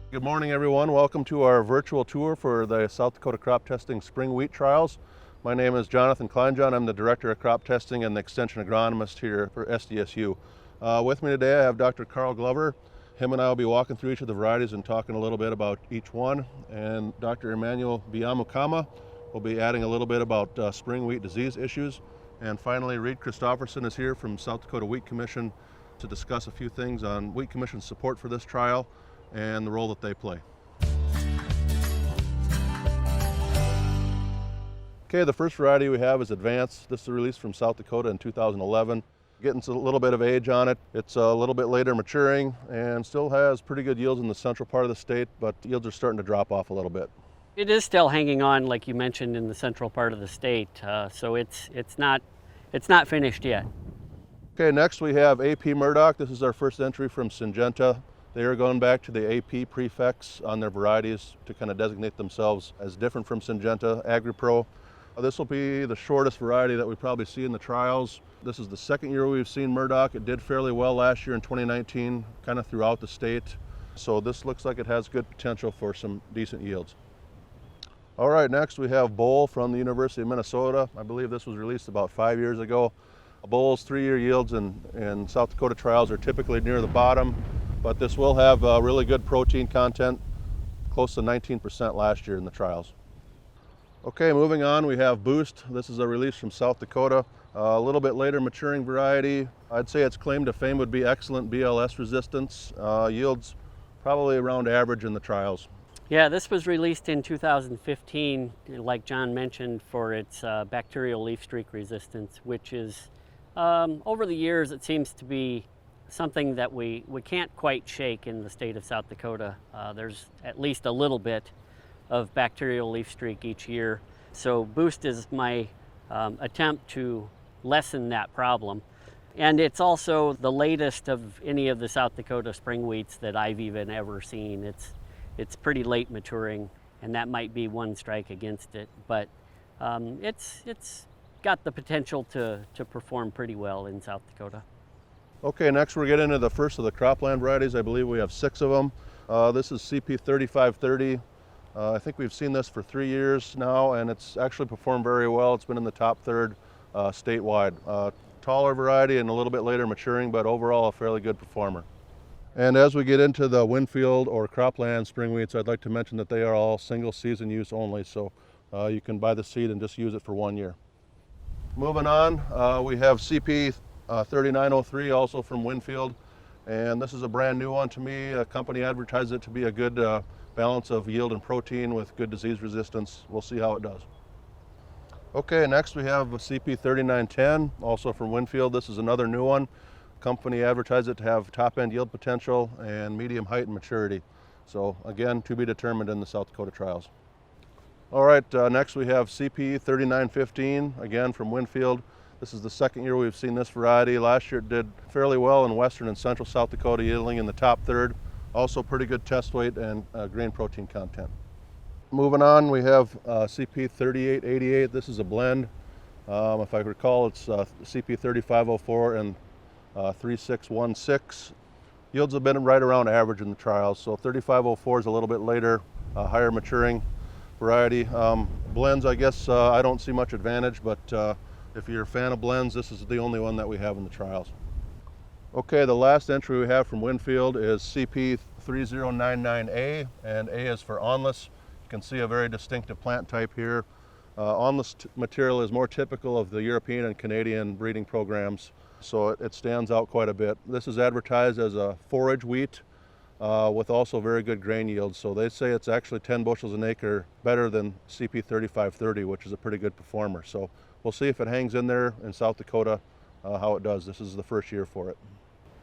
Good morning, everyone. Welcome to our virtual tour for the South Dakota Crop Testing Spring Wheat Trials. My name is Jonathan Kleinjan. I'm the Director of Crop Testing and the Extension Agronomist here for SDSU. With me today I have Dr. Karl Glover. Him and I will be walking through each of the varieties and talking a little bit about each one. And Dr. Emmanuel Byamukama will be adding a little bit about spring wheat disease issues. And finally, REID Christopherson is here from South Dakota Wheat Commission to discuss a few things on Wheat Commission's support for this trial and the role that they play. Okay, the first variety we have is Advanced. This is released from South Dakota in 2011. Getting a little bit of age on it. It's a little bit later maturing and still has pretty good yields in the central part of the state, but yields are starting to drop off a little bit. It is still hanging on, like you mentioned, in the central part of the state, so it's not finished yet. Okay, next we have AP Murdoch. This is our first entry from Syngenta. They are going back to the AP prefix on their varieties to kind of designate themselves as different from Syngenta AgriPro. This will be the shortest variety that we probably see in the trials. This is the second year we've seen Murdoch. It did fairly well last year in 2019, kind of throughout the state. So this looks like it has good potential for some decent yields. All right, next we have Bowl from the University of Minnesota. I believe this was released about 5 years ago. Bowl's 3-year yields in South Dakota trials are typically near the bottom, but this will have really good protein content, close to 19% last year in the trials. Okay, moving on, we have Boost. This is a release from South Dakota, a little bit later maturing variety. I'd say its claim to fame would be excellent BLS resistance. Yields probably around average in the trials. Yeah, this was released in 2015, like John mentioned, for its bacterial leaf streak resistance, which is, over the years, it seems to be something that we can't quite shake in the state of South Dakota. There's at least a little bit of bacterial leaf streak each year. So Boost is my attempt to lessen that problem. And it's also the latest of any of the South Dakota spring wheats that I've even ever seen. It's pretty late maturing, and that might be one strike against it, but it's got the potential to perform pretty well in South Dakota. Okay, next we're getting into the first of the cropland varieties. I believe we have 6 of them. This is CP3530. I think we've seen this for 3 years now, and it's actually performed very well. It's been in the top third statewide. Taller variety and a little bit later maturing, but overall a fairly good performer. And as we get into the Winfield or cropland spring wheats, I'd like to mention that they are all single season use only, so you can buy the seed and just use it for 1 year. Moving on, we have CP3903, also from Winfield, and this is a brand new one to me. A company advertised it to be a good balance of yield and protein with good disease resistance. We'll see how it does. Okay, next we have CP3910, also from Winfield. This is another new one. Company advertised it to have top-end yield potential and medium height and maturity. So again, to be determined in the South Dakota trials. All right, next we have CP3915, again from Winfield. This is the second year we've seen this variety. Last year it did fairly well in western and central South Dakota, yielding in the top third. Also pretty good test weight and grain protein content. Moving on, we have CP3888. This is a blend. If I recall, it's CP3504 and 3616. Yields have been right around average in the trials, so 3504 is a little bit later, higher maturing variety. Blends, I guess I don't see much advantage, but if you're a fan of blends, this is the only one that we have in the trials. Okay, the last entry we have from Winfield is CP3099A, and A is for awnless. You can see a very distinctive plant type here. Awnless material is more typical of the European and Canadian breeding programs, so it stands out quite a bit. This is advertised as a forage wheat with also very good grain yields. So they say it's actually 10 bushels an acre better than CP3530, which is a pretty good performer. So we'll see if it hangs in there in South Dakota, how it does. This is the first year for it.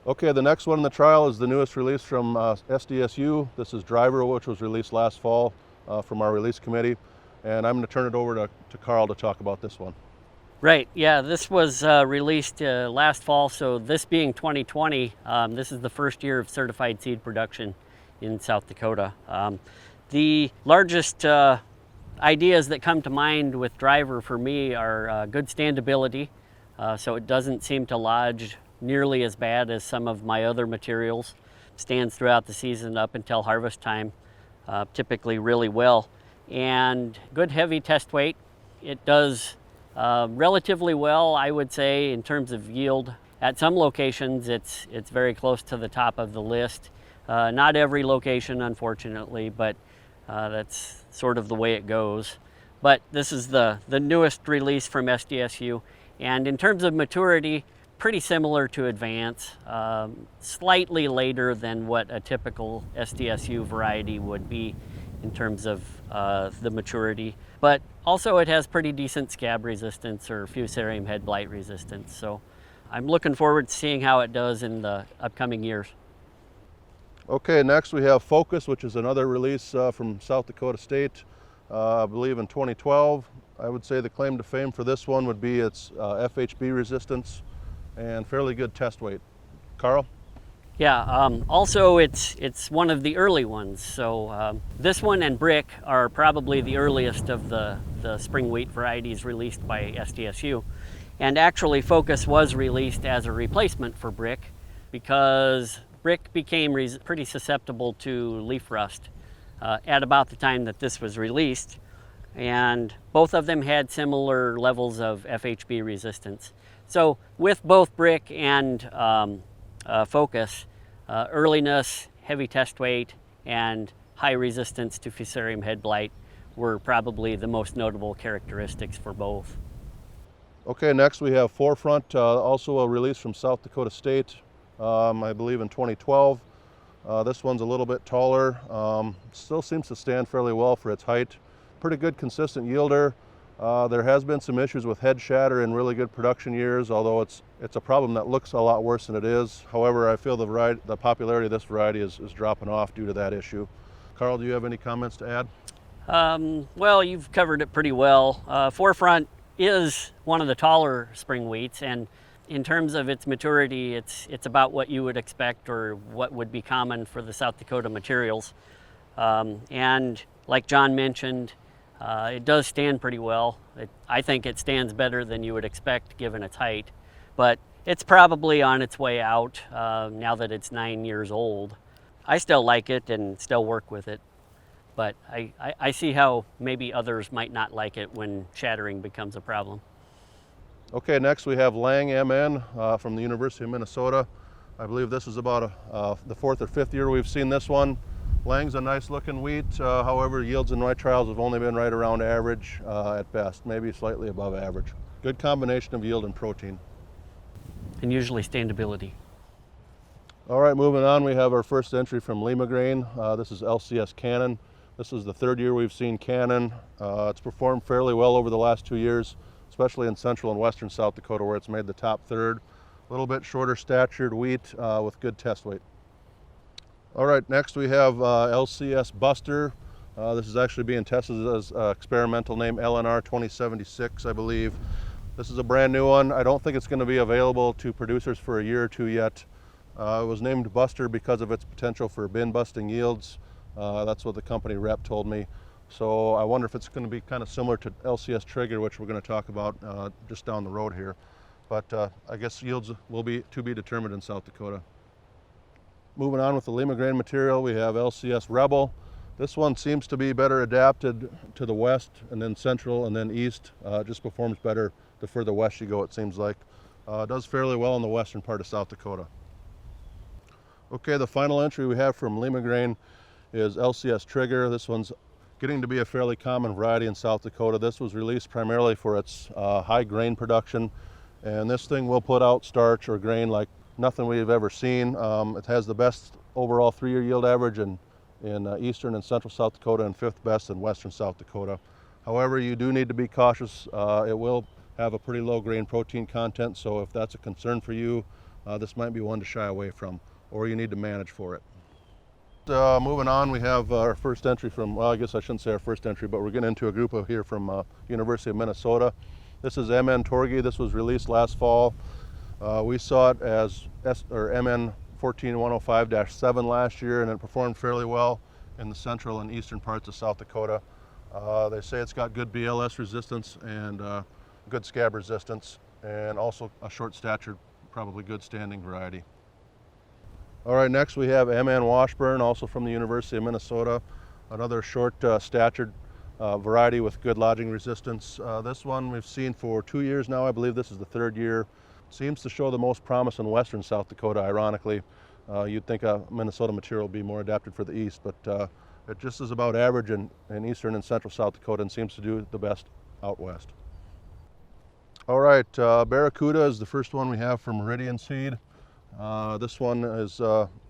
Okay, the next one in the trial is the newest release from SDSU. This is Driver, which was released last fall from our release committee. And I'm going to turn it over to Karl to talk about this one. Right, yeah, this was released last fall, so this being 2020, this is the first year of certified seed production in South Dakota. The largest ideas that come to mind with Driver for me are good standability, so it doesn't seem to lodge nearly as bad as some of my other materials. stands throughout the season up until harvest time, typically really well. And good heavy test weight. It does relatively well, I would say, in terms of yield. At some locations, it's very close to the top of the list. Not every location, unfortunately, but that's sort of the way it goes. But this is the newest release from SDSU. And in terms of maturity, pretty similar to Advance, slightly later than what a typical SDSU variety would be in terms of the maturity. But also it has pretty decent scab resistance or fusarium head blight resistance. So I'm looking forward to seeing how it does in the upcoming years. Okay, next we have Focus, which is another release from South Dakota State, I believe in 2012. I would say the claim to fame for this one would be its FHB resistance and fairly good test weight. Karl? Yeah, also it's one of the early ones. So this one and Brick are probably the earliest of the spring wheat varieties released by SDSU. And actually Focus was released as a replacement for Brick because Brick became pretty susceptible to leaf rust at about the time that this was released. And both of them had similar levels of FHB resistance. So with both Brick and Focus, earliness, heavy test weight, and high resistance to fusarium head blight were probably the most notable characteristics for both. Okay, next we have Forefront, also a release from South Dakota State, I believe in 2012. This one's a little bit taller, still seems to stand fairly well for its height. Pretty good consistent yielder. There has been some issues with head shatter in really good production years, although it's a problem that looks a lot worse than it is. However, I feel the popularity of this variety is dropping off due to that issue. Karl, do you have any comments to add? Well, you've covered it pretty well. Forefront is one of the taller spring wheats, and in terms of its maturity, it's about what you would expect or what would be common for the South Dakota materials. And like John mentioned, it does stand pretty well. I think it stands better than you would expect given its height, but it's probably on its way out now that it's 9 years old. I still like it and still work with it, but I see how maybe others might not like it when shattering becomes a problem. Okay, next we have Lang MN from the University of Minnesota. I believe this is about the 4th or 5th year we've seen this one. Lang's a nice looking wheat, however yields in my trials have only been right around average at best, maybe slightly above average. Good combination of yield and protein. And usually standability. All right, moving on, we have our first entry from Lima Grain. This is LCS Cannon. This is the 3rd year we've seen Cannon. It's performed fairly well over the last 2 years, especially in central and western South Dakota where it's made the top 3rd. A little bit shorter statured wheat with good test weight. All right, next we have LCS Buster. This is actually being tested as experimental name LNR 2076, I believe. This is a brand new one. I don't think it's going to be available to producers for a year or two yet. It was named Buster because of its potential for bin busting yields. That's what the company rep told me. So I wonder if it's going to be kind of similar to LCS Trigger, which we're going to talk about just down the road here. But I guess yields will be to be determined in South Dakota. Moving on with the Lima Grain material, we have LCS Rebel. This one seems to be better adapted to the west and then central and then east. It just performs better the further west you go, it seems like. It does fairly well in the western part of South Dakota. Okay, the final entry we have from Lima Grain is LCS Trigger. This one's getting to be a fairly common variety in South Dakota. This was released primarily for its high grain production, and this thing will put out starch or grain like nothing we've ever seen. It has the best overall 3-year yield average in eastern and central South Dakota and 5th best in western South Dakota. However, you do need to be cautious. It will have a pretty low grain protein content, so if that's a concern for you, this might be one to shy away from, or you need to manage for it. Moving on, we have our first entry from, well, I guess I shouldn't say our first entry, but we're getting into a group of here from University of Minnesota. This is MN Torgi. This was released last fall. We saw it as MN 14105-7 last year, and it performed fairly well in the central and eastern parts of South Dakota. They say it's got good BLS resistance and good scab resistance, and also a short statured, probably good standing variety. All right, next we have M.N. Washburn, also from the University of Minnesota, another short statured variety with good lodging resistance. This one we've seen for 2 years now. I believe this is the third year. Seems to show the most promise in western South Dakota, ironically. You'd think a Minnesota material would be more adapted for the east, but it just is about average in eastern and central South Dakota and seems to do the best out west. All right, Barracuda is the first one we have from Meridian Seed. This one is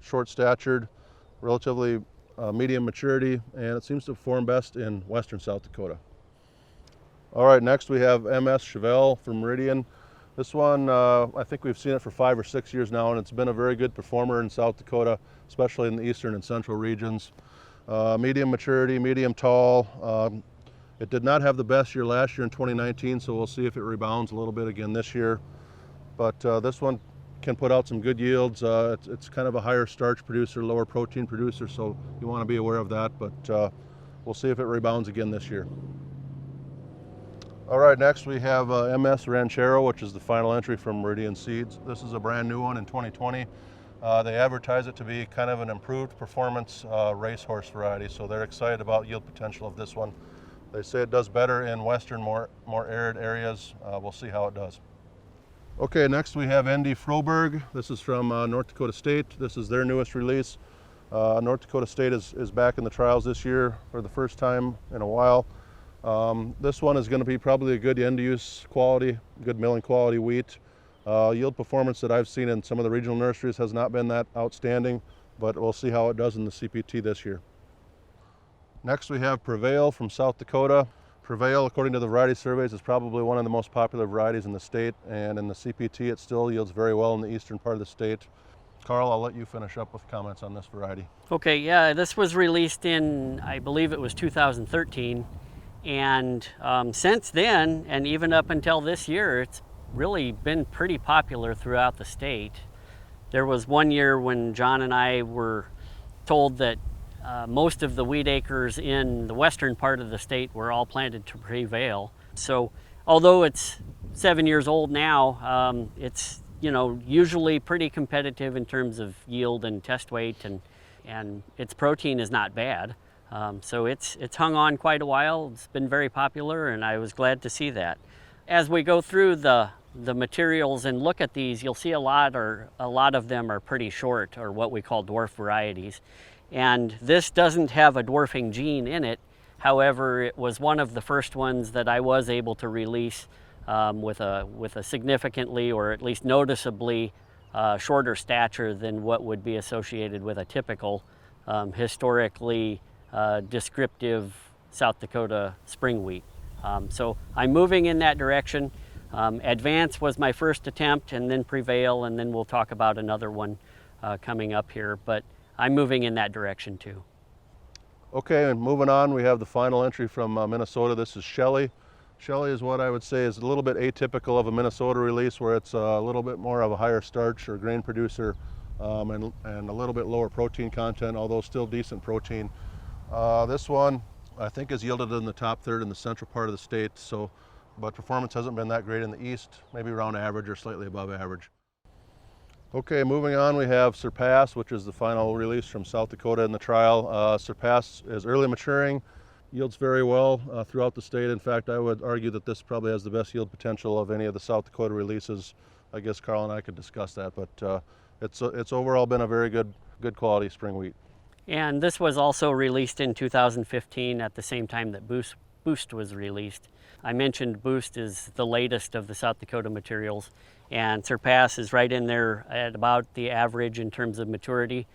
short statured, relatively medium maturity, and it seems to perform best in western South Dakota. All right, next we have MS Chevelle from Meridian. This one, I think we've seen it for 5 or 6 years now, and it's been a very good performer in South Dakota, especially in the eastern and central regions. Medium maturity, medium tall. It did not have the best year last year in 2019, so we'll see if it rebounds a little bit again this year. But this one can put out some good yields. It's kind of a higher starch producer, lower protein producer, so you want to be aware of that, but we'll see if it rebounds again this year. All right, next we have MS Ranchero, which is the final entry from Meridian Seeds. This is a brand new one in 2020. They advertise it to be kind of an improved performance racehorse variety, so they're excited about yield potential of this one. They say it does better in western, more arid areas. We'll see how it does. Okay, next we have ND Froberg. This is from North Dakota State. This is their newest release. North Dakota State is back in the trials this year for the first time in a while. This one is going to be probably a good end-use quality, good milling quality wheat. Yield performance that I've seen in some of the regional nurseries has not been that outstanding, but we'll see how it does in the CPT this year. Next we have Prevail from South Dakota. Prevail, according to the variety surveys, is probably one of the most popular varieties in the state, and in the CPT it still yields very well in the eastern part of the state. Carl, I'll let you finish up with comments on this variety. Okay, yeah, this was released in, I believe it was 2013. And since then, and even up until this year, it's really been pretty popular throughout the state. There was one year when John and I were told that most of the wheat acres in the western part of the state were all planted to Prevail. So although it's 7 years old now, it's usually pretty competitive in terms of yield and test weight, and its protein is not bad. So it's hung on quite a while. It's been very popular, and I was glad to see that. As we go through the materials and look at these, you'll see a lot of them are pretty short, or what we call dwarf varieties. And this doesn't have a dwarfing gene in it. However, it was one of the first ones that I was able to release with a significantly, or at least noticeably, shorter stature than what would be associated with a typical historically descriptive South Dakota spring wheat. So I'm moving in that direction. Advance was my first attempt, and then Prevail, and then we'll talk about another one coming up here, but I'm moving in that direction too. Okay, and moving on, we have the final entry from Minnesota. This is Shelley. Shelley is what I would say is a little bit atypical of a Minnesota release, where it's a little bit more of a higher starch or grain producer and a little bit lower protein content, although still decent protein. This one I think is yielded in the top third in the central part of the state, but performance hasn't been that great in the east, maybe around average or slightly above average. Okay, moving on, we have Surpass, which is the final release from South Dakota in the trial. Surpass is early maturing, yields very well throughout the state. In fact, I would argue that this probably has the best yield potential of any of the South Dakota releases. I guess Karl and I could discuss that, but it's overall been a very good quality spring wheat. And this was also released in 2015 at the same time that Boost was released. I mentioned Boost is the latest of the South Dakota materials, and Surpass is right in there at about the average in terms of maturity.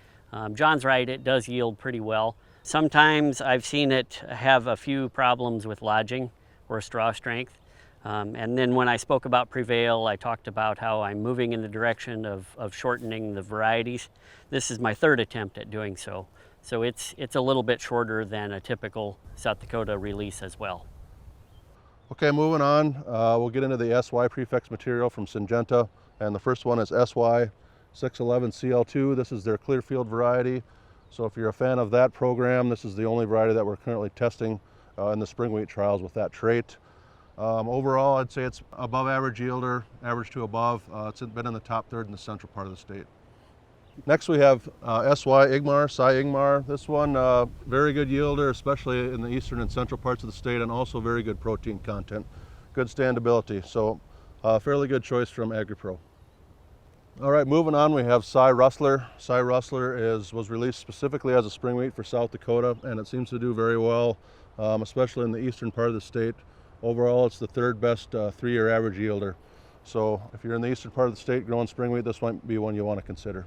John's right, it does yield pretty well. Sometimes I've seen it have a few problems with lodging or straw strength. And then when I spoke about Prevail, I talked about how I'm moving in the direction of shortening the varieties. This is my third attempt at doing so. So it's a little bit shorter than a typical South Dakota release as well. Okay, moving on, we'll get into the SY prefix material from Syngenta, and the first one is SY 611CL2. This is their Clearfield variety. So if you're a fan of that program, this is the only variety that we're currently testing in the spring wheat trials with that trait. Overall, I'd say it's above average yielder, average to above. It's been in the top third in the central part of the state. Next we have SY Igmar, Cy Igmar. This one, very good yielder, especially in the eastern and central parts of the state, and also very good protein content, good standability. So fairly good choice from AgriPro. All right, moving on, we have Cy Rustler. Cy Rustler was released specifically as a spring wheat for South Dakota, and it seems to do very well, especially in the eastern part of the state. Overall, it's the third best 3-year average yielder. So if you're in the eastern part of the state growing spring wheat, this might be one you want to consider.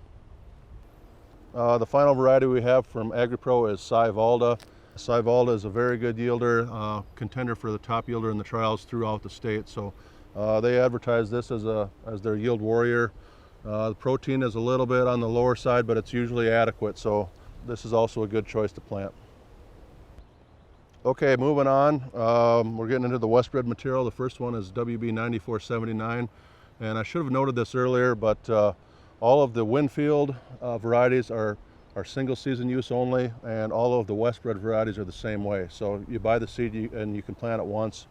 The final variety we have from AgriPro is Cy Valda. Cy Valda is a very good yielder, contender for the top yielder in the trials throughout the state. So they advertise this as their yield warrior. The protein is a little bit on the lower side, but it's usually adequate. So this is also a good choice to plant. Okay, moving on, we're getting into the West bred material. The first one is WB 9479, and I should have noted this earlier, but all of the Winfield varieties are single season use only, and all of the West bred varieties are the same way. So you buy the seed and you can plant it once.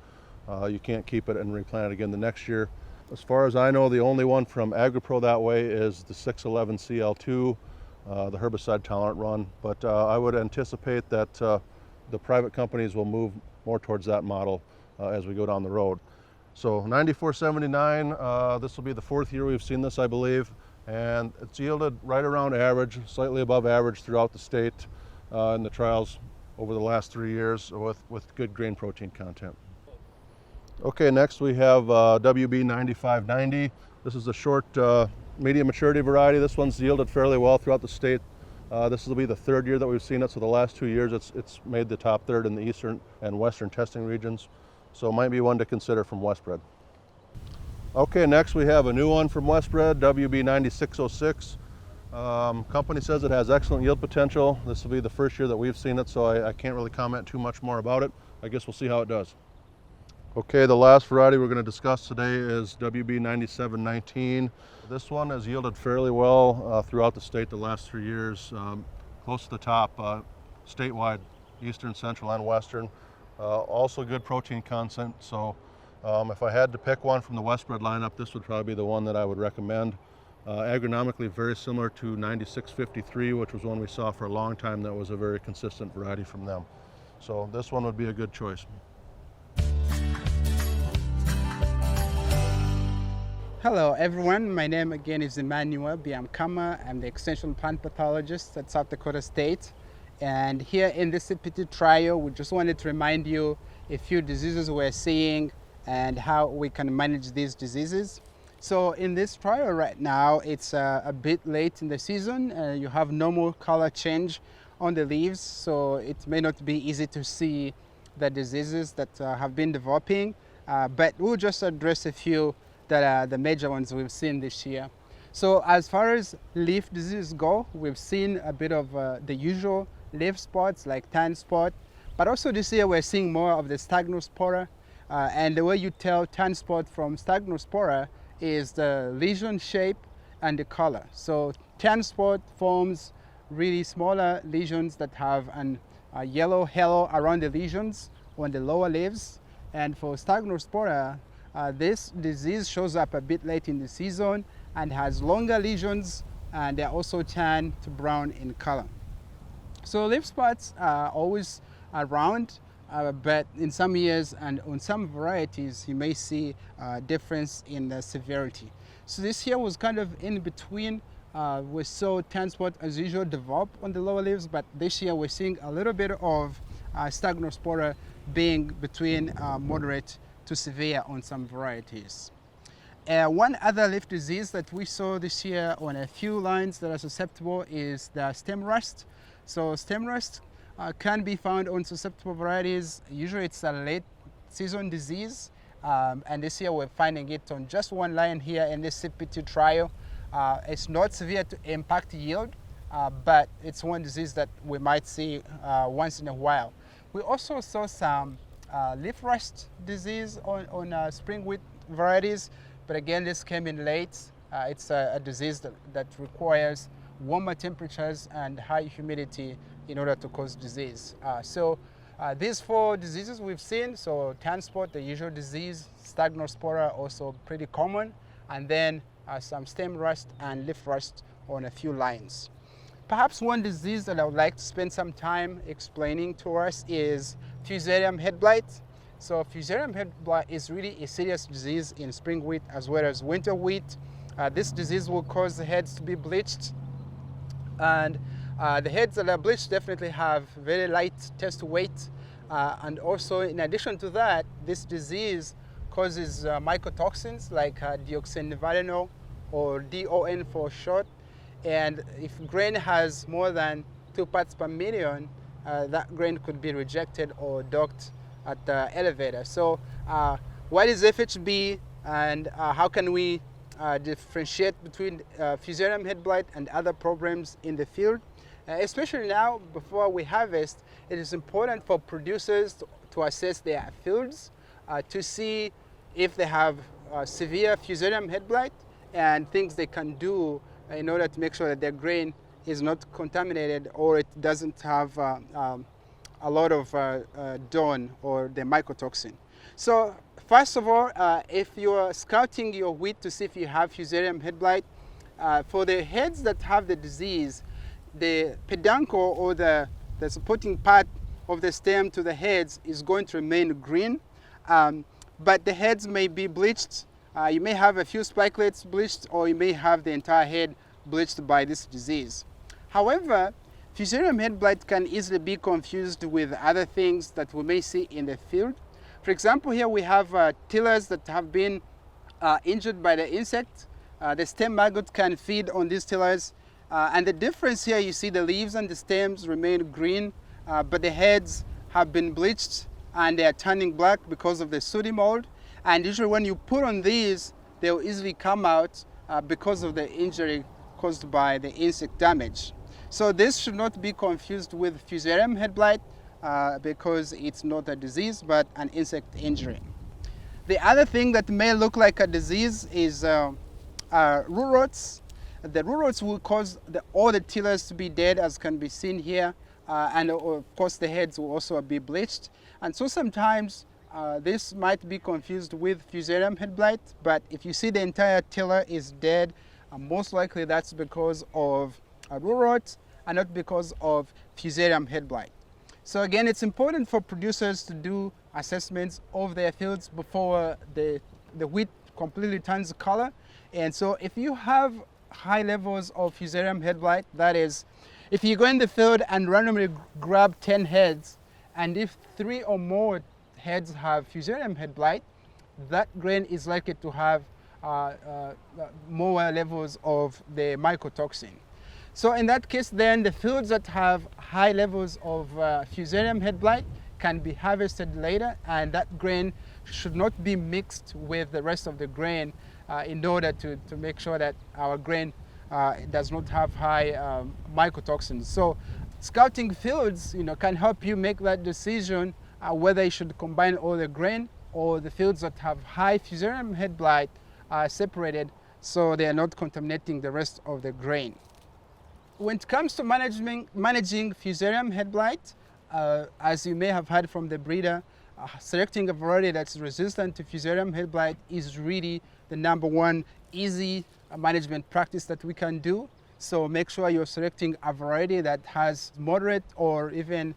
You can't keep it and replant it again the next year. As far as I know, the only one from AgriPro that way is the 611 CL2, the herbicide tolerant run, but I would anticipate that the private companies will move more towards that model as we go down the road. So 9479, this will be the 4th year we've seen this, I believe, and it's yielded right around average, slightly above average throughout the state in the trials over the last 3 years with good grain protein content. Okay, next we have WB 9590. This is a short medium maturity variety. This one's yielded fairly well throughout the state. This will be the 3rd year that we've seen it, so the last 2 years it's made the top 3rd in the eastern and western testing regions. So it might be one to consider from Westbred. Okay, next we have a new one from Westbred, WB 9606. Company says it has excellent yield potential. This will be the 1st year that we've seen it, so I can't really comment too much more about it. I guess we'll see how it does. Okay, the last variety we're going to discuss today is WB 9719. This one has yielded fairly well throughout the state the last 3 years, close to the top statewide, eastern, central, and western. Also good protein content, so if I had to pick one from the Westbred lineup, this would probably be the one that I would recommend. Agronomically very similar to 9653, which was one we saw for a long time that was a very consistent variety from them. So this one would be a good choice. Hello everyone, my name again is Emmanuel Byamukama. I'm the extension plant pathologist at South Dakota State. And here in this CPT trial, we just wanted to remind you a few diseases we're seeing and how we can manage these diseases. So in this trial right now, it's a bit late in the season. You have normal color change on the leaves, so it may not be easy to see the diseases that have been developing, but we'll just address a few that are the major ones we've seen this year. So as far as leaf diseases go, we've seen a bit of the usual leaf spots like tan spot, but also this year we're seeing more of the stagnospora. And the way you tell tan spot from stagnospora is the lesion shape and the color. So tan spot forms really smaller lesions that have a yellow halo around the lesions on the lower leaves. And for stagnospora, this disease shows up a bit late in the season and has longer lesions, and they're also tan to brown in color. So leaf spots are always around, but in some years and on some varieties you may see a difference in the severity. So this here was kind of in between. We saw tan spot as usual develop on the lower leaves, but this year we're seeing a little bit of stagnospora being between moderate to severe on some varieties. One other leaf disease that we saw this year on a few lines that are susceptible is the stem rust. So stem rust can be found on susceptible varieties. Usually it's a late season disease, and this year we're finding it on just one line here in this CPT trial. It's not severe to impact yield, but it's one disease that we might see once in a while. We also saw some leaf rust disease on spring wheat varieties, but again this came in late. It's a disease that requires warmer temperatures and high humidity in order to cause disease. So these 4 diseases we've seen, so tan spot, the usual disease, stagnospora also pretty common, and then some stem rust and leaf rust on a few lines. Perhaps one disease that I would like to spend some time explaining to us is Fusarium head blight. So Fusarium head blight is really a serious disease in spring wheat as well as winter wheat. This disease will cause the heads to be bleached, and the heads that are bleached definitely have very light test weight, and also in addition to that, this disease causes mycotoxins like deoxynivalenol, or DON for short, and if grain has more than 2 parts per million, that grain could be rejected or docked at the elevator. So what is FHB, and how can we differentiate between Fusarium head blight and other problems in the field? Especially now, before we harvest, it is important for producers to assess their fields to see if they have severe Fusarium head blight and things they can do in order to make sure that their grain is not contaminated or it doesn't have a lot of DON or the mycotoxin. So first of all, if you're scouting your wheat to see if you have Fusarium head blight, for the heads that have the disease, the peduncle or the supporting part of the stem to the heads is going to remain green, but the heads may be bleached. You may have a few spikelets bleached, or you may have the entire head bleached by this disease. However, Fusarium head blight can easily be confused with other things that we may see in the field. For example, here we have tillers that have been injured by the insect. The stem maggot can feed on these tillers, and the difference here, you see the leaves and the stems remain green, but the heads have been bleached and they are turning black because of the sooty mold. And usually when you put on these, they'll easily come out because of the injury caused by the insect damage. So this should not be confused with Fusarium head blight because it's not a disease but an insect injury. The other thing that may look like a disease is root rots. The root rots will cause all the tillers to be dead, as can be seen here, and of course the heads will also be bleached. And so sometimes this might be confused with Fusarium head blight, but if you see the entire tiller is dead, most likely that's because of root rot and not because of Fusarium head blight. So again, it's important for producers to do assessments of their fields before the wheat completely turns color. And so if you have high levels of Fusarium head blight, that is, if you go in the field and randomly grab 10 heads, and if 3 or more heads have Fusarium head blight, that grain is likely to have more levels of the mycotoxin. So in that case, then the fields that have high levels of Fusarium head blight can be harvested later, and that grain should not be mixed with the rest of the grain in order to make sure that our grain does not have high mycotoxins. So scouting fields, can help you make that decision whether you should combine all the grain or the fields that have high Fusarium head blight are separated so they are not contaminating the rest of the grain. When it comes to managing Fusarium head blight, as you may have heard from the breeder, selecting a variety that's resistant to Fusarium head blight is really the #1 easy management practice that we can do. So make sure you're selecting a variety that has moderate or even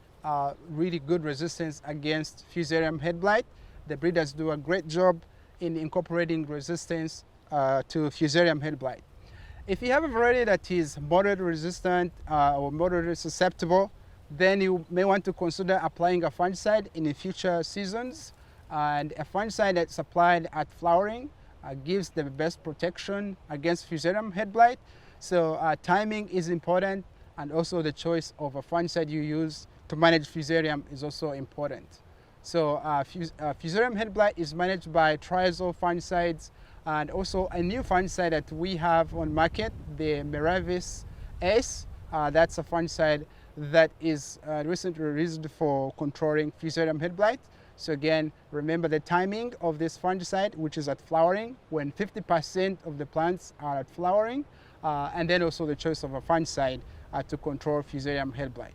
really good resistance against Fusarium head blight. The breeders do a great job in incorporating resistance to Fusarium head blight. If you have a variety that is moderate resistant or moderately susceptible, then you may want to consider applying a fungicide in the future seasons. And a fungicide that's applied at flowering gives the best protection against Fusarium head blight. So timing is important, and also the choice of a fungicide you use to manage Fusarium is also important. So Fusarium head blight is managed by triazole fungicides, and also a new fungicide that we have on market, the Meravis S. That's a fungicide that is recently released for controlling Fusarium head blight. So again, remember the timing of this fungicide, which is at flowering, when 50% of the plants are at flowering, and then also the choice of a fungicide to control Fusarium head blight.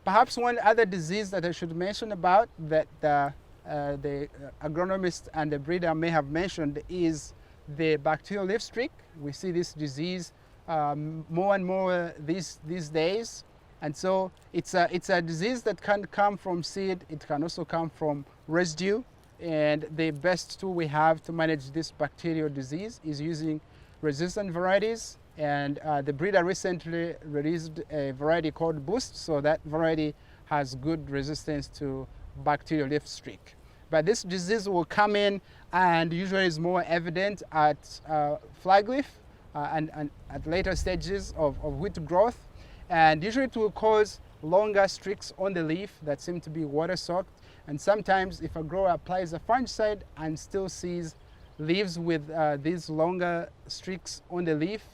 Perhaps one other disease that I should mention about that the agronomist and the breeder may have mentioned is the bacterial leaf streak. We see this disease more and more these days. And so it's a disease that can come from seed. It can also come from residue. And the best tool we have to manage this bacterial disease is using resistant varieties. And the breeder recently released a variety called Boost. So that variety has good resistance to bacterial leaf streak. But this disease will come in and usually is more evident at flag leaf and at later stages of wheat growth. And usually it will cause longer streaks on the leaf that seem to be water soaked. And sometimes if a grower applies a fungicide and still sees leaves with these longer streaks on the leaf,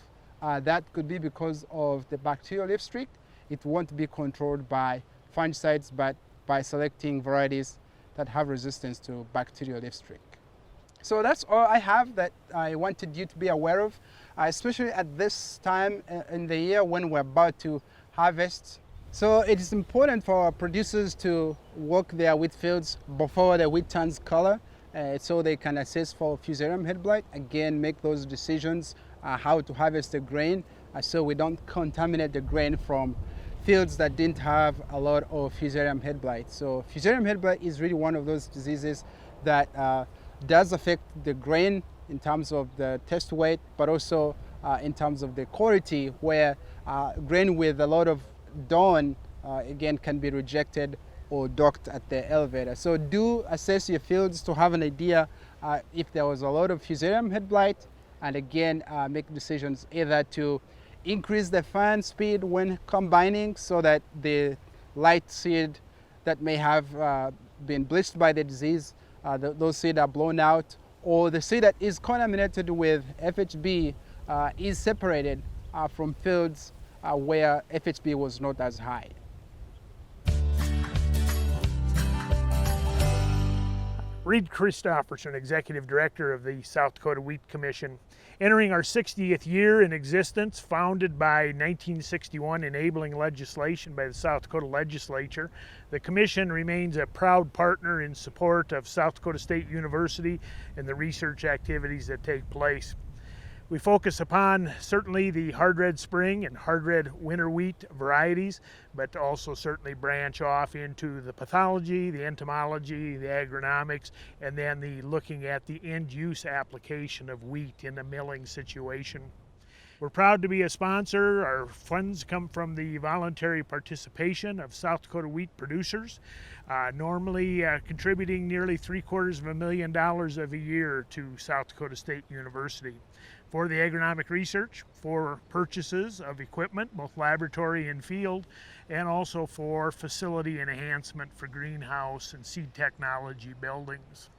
that could be because of the bacterial leaf streak. It won't be controlled by fungicides, but by selecting varieties that have resistance to bacterial leaf streak. So that's all I have that I wanted you to be aware of, especially at this time in the year when we're about to harvest. So it is important for our producers to work their wheat fields before the wheat turns color, so they can assess for Fusarium head blight. Again, make those decisions how to harvest the grain, so we don't contaminate the grain from fields that didn't have a lot of Fusarium head blight. So Fusarium head blight is really one of those diseases that does affect the grain in terms of the test weight, but also in terms of the quality, where grain with a lot of dawn again can be rejected or docked at the elevator. So do assess your fields to have an idea if there was a lot of Fusarium head blight, and again make decisions either to increase the fan speed when combining so that the light seed that may have been bleached by the disease, those seeds are blown out, or the seed that is contaminated with FHB is separated from fields where FHB was not as high. REID Christopherson, Executive Director of the South Dakota Wheat Commission, entering our 60th year in existence, founded by 1961 enabling legislation by the South Dakota Legislature. The Commission remains a proud partner in support of South Dakota State University and the research activities that take place. We focus upon certainly the hard red spring and hard red winter wheat varieties, but also certainly branch off into the pathology, the entomology, the agronomics, and then the looking at the end use application of wheat in a milling situation. We're proud to be a sponsor. Our funds come from the voluntary participation of South Dakota wheat producers, normally contributing nearly $750,000 of a year to South Dakota State University for the agronomic research, for purchases of equipment, both laboratory and field, and also for facility enhancement for greenhouse and seed technology buildings.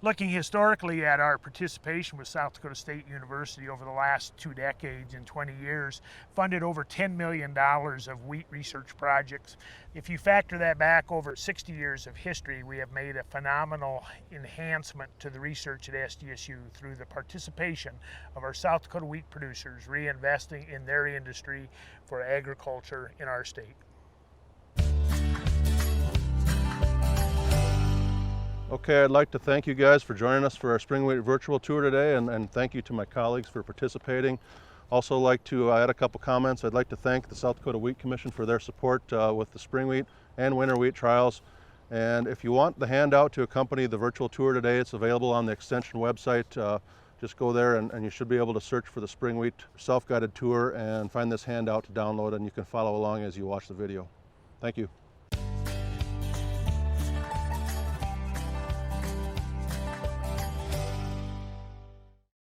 Looking historically at our participation with South Dakota State University over the last 2 decades and 20 years, funded over $10 million of wheat research projects. If you factor that back over 60 years of history, we have made a phenomenal enhancement to the research at SDSU through the participation of our South Dakota wheat producers reinvesting in their industry for agriculture in our state. Okay, I'd like to thank you guys for joining us for our spring wheat virtual tour today, and thank you to my colleagues for participating. Also like to add a couple comments. I'd like to thank the South Dakota Wheat Commission for their support with the spring wheat and winter wheat trials. And if you want the handout to accompany the virtual tour today, it's available on the extension website. Just go there and you should be able to search for the spring wheat self-guided tour and find this handout to download, and you can follow along as you watch the video. Thank you.